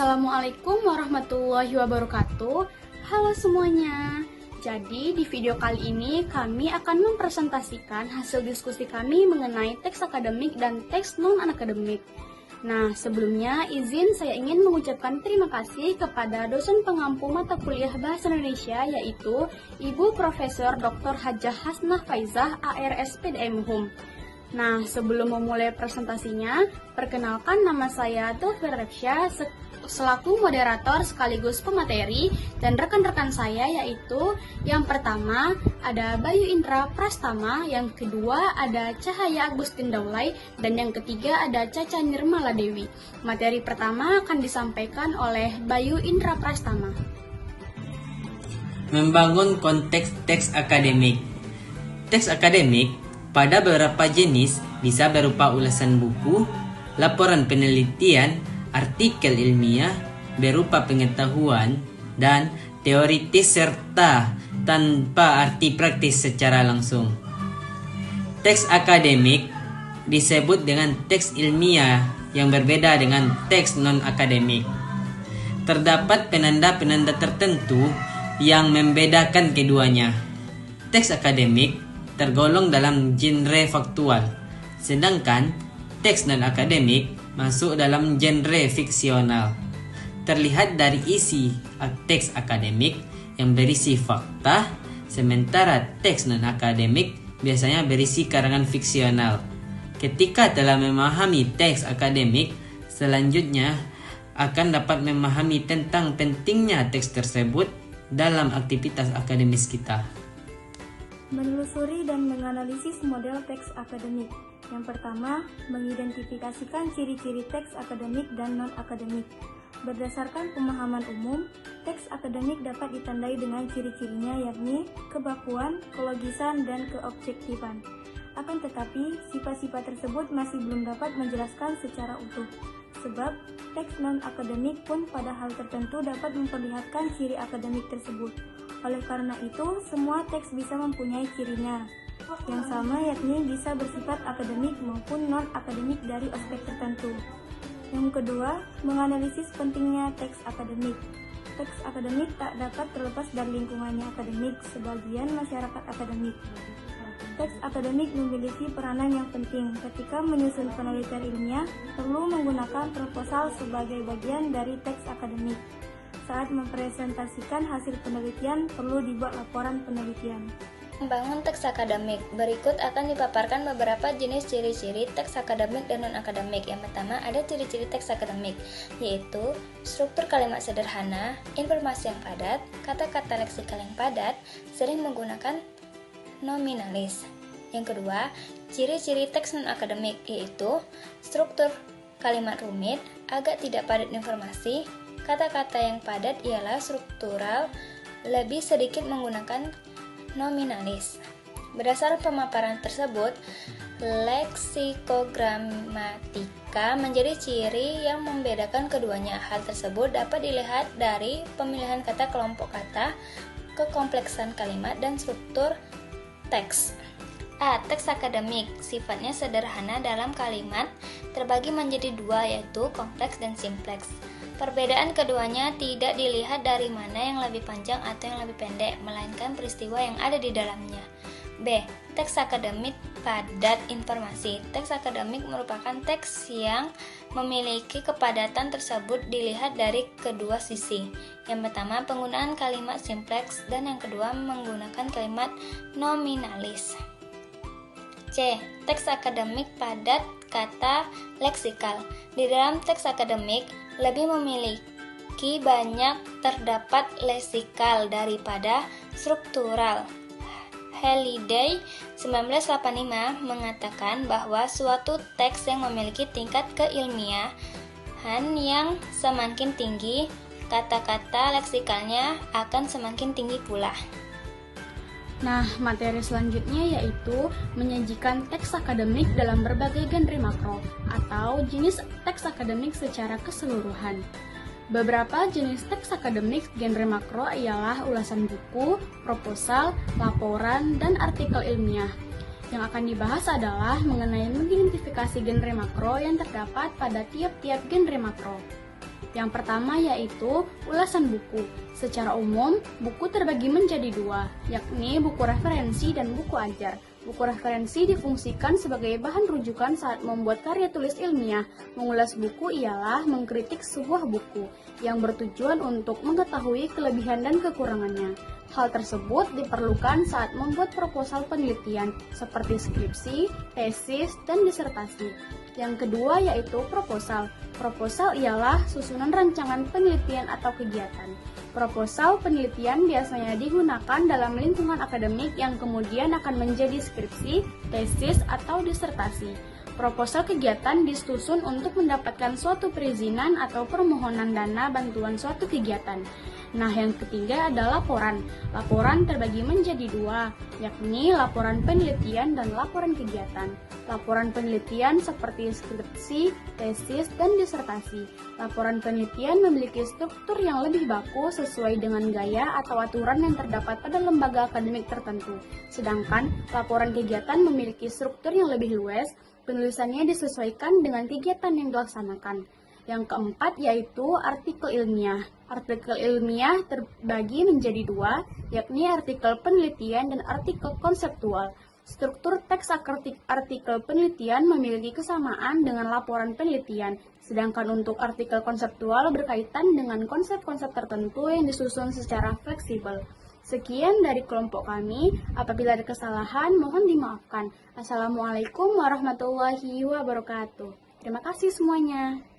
Assalamualaikum warahmatullahi wabarakatuh. Halo semuanya. Jadi di video kali ini kami akan mempresentasikan hasil diskusi kami mengenai teks akademik dan teks non-akademik. Nah, sebelumnya izin saya ingin mengucapkan terima kasih kepada dosen pengampu mata kuliah Bahasa Indonesia yaitu Ibu Profesor Dr. Hajah Hasnah Faizah ARSPDM Hum. Nah, sebelum memulai presentasinya, perkenalkan nama saya Tulfir Repsya selaku moderator sekaligus pemateri dan rekan-rekan saya yaitu yang pertama ada Bayu Indra Prastama, yang kedua ada Cahaya Agustin Daulay, dan yang ketiga ada Caca Nirmala Dewi. Materi pertama akan disampaikan oleh Bayu Indra Prastama. Membangun konteks teks akademik. Teks akademik pada beberapa jenis bisa berupa ulasan buku, laporan penelitian, artikel ilmiah berupa pengetahuan dan teoritis serta tanpa arti praktis secara langsung. Teks akademik disebut dengan teks ilmiah yang berbeda dengan teks non-akademik. Terdapat penanda-penanda tertentu yang membedakan keduanya. Teks akademik tergolong dalam genre faktual, sedangkan teks non-akademik masuk dalam genre fiksional. Terlihat dari isi teks akademik yang berisi fakta, sementara teks non-akademik biasanya berisi karangan fiksional. Ketika telah memahami teks akademik, selanjutnya akan dapat memahami tentang pentingnya teks tersebut dalam aktivitas akademis kita. Menelusuri dan menganalisis model teks akademik. Yang pertama, mengidentifikasikan ciri-ciri teks akademik dan non-akademik. Berdasarkan pemahaman umum, teks akademik dapat ditandai dengan ciri-cirinya yakni kebakuan, kelogisan, dan keobjektifan. Akan tetapi, sifat-sifat tersebut masih belum dapat menjelaskan secara utuh. Sebab, teks non-akademik pun pada hal tertentu dapat memperlihatkan ciri akademik tersebut. Oleh karena itu, semua teks bisa mempunyai cirinya yang sama, yakni bisa bersifat akademik maupun non-akademik dari aspek tertentu. Yang kedua, menganalisis pentingnya teks akademik. Teks akademik tak dapat terlepas dari lingkungannya akademik sebagian masyarakat akademik. Teks akademik memiliki peranan yang penting ketika menyusun penelitian ilmiah, perlu menggunakan proposal sebagai bagian dari teks akademik. Saat mempresentasikan hasil penelitian, perlu dibuat laporan penelitian. Membangun teks akademik. Berikut akan dipaparkan beberapa jenis ciri-ciri teks akademik dan non-akademik. Yang pertama, ada ciri-ciri teks akademik, yaitu struktur kalimat sederhana, informasi yang padat, kata-kata leksikal yang padat, sering menggunakan nominalis. Yang kedua, ciri-ciri teks non-akademik, yaitu struktur kalimat rumit, agak tidak padat informasi, kata-kata yang padat ialah struktural, lebih sedikit menggunakan nominalis. Berdasar pemaparan tersebut, leksikogramatika menjadi ciri yang membedakan keduanya. Hal tersebut dapat dilihat dari pemilihan kata, kelompok kata, kekompleksan kalimat, dan struktur teks. A. Teks akademik sifatnya sederhana dalam kalimat, terbagi menjadi dua, yaitu kompleks dan simpleks. Perbedaan keduanya tidak dilihat dari mana yang lebih panjang atau yang lebih pendek, melainkan peristiwa yang ada di dalamnya. B. Teks akademik padat informasi. Teks akademik merupakan teks yang memiliki kepadatan tersebut dilihat dari kedua sisi. Yang pertama, penggunaan kalimat simpleks, dan yang kedua, menggunakan kalimat nominalis. C. Teks akademik padat kata leksikal. Di dalam teks akademik lebih memiliki banyak terdapat leksikal daripada struktural. Halliday 1985 mengatakan bahwa suatu teks yang memiliki tingkat keilmiahan yang semakin tinggi, kata-kata leksikalnya akan semakin tinggi pula. Nah, materi selanjutnya yaitu menyajikan teks akademik dalam berbagai genre makro atau jenis teks akademik secara keseluruhan. Beberapa jenis teks akademik genre makro ialah ulasan buku, proposal, laporan, dan artikel ilmiah. Yang akan dibahas adalah mengenai mengidentifikasi genre makro yang terdapat pada tiap-tiap genre makro. Yang pertama yaitu ulasan buku. Secara umum, buku terbagi menjadi dua, yakni buku referensi dan buku ajar. Buku referensi difungsikan sebagai bahan rujukan saat membuat karya tulis ilmiah. Mengulas buku ialah mengkritik sebuah buku yang bertujuan untuk mengetahui kelebihan dan kekurangannya. Hal tersebut diperlukan saat membuat proposal penelitian seperti skripsi, tesis, dan disertasi. Yang kedua yaitu proposal. Proposal ialah susunan rancangan penelitian atau kegiatan. Proposal penelitian biasanya digunakan dalam lingkungan akademik yang kemudian akan menjadi skripsi, tesis, atau disertasi. Proposal kegiatan disusun untuk mendapatkan suatu perizinan atau permohonan dana bantuan suatu kegiatan. Nah, yang ketiga adalah laporan. Laporan terbagi menjadi dua, yakni laporan penelitian dan laporan kegiatan. Laporan penelitian seperti skripsi, tesis, dan disertasi. Laporan penelitian memiliki struktur yang lebih baku sesuai dengan gaya atau aturan yang terdapat pada lembaga akademik tertentu. Sedangkan laporan kegiatan memiliki struktur yang lebih luas, penulisannya disesuaikan dengan kegiatan yang dilaksanakan. Yang keempat yaitu artikel ilmiah. Artikel ilmiah terbagi menjadi dua, yakni artikel penelitian dan artikel konseptual. Struktur teks artikel penelitian memiliki kesamaan dengan laporan penelitian, sedangkan untuk artikel konseptual berkaitan dengan konsep-konsep tertentu yang disusun secara fleksibel. Sekian dari kelompok kami, apabila ada kesalahan mohon dimaafkan. Assalamualaikum warahmatullahi wabarakatuh. Terima kasih semuanya.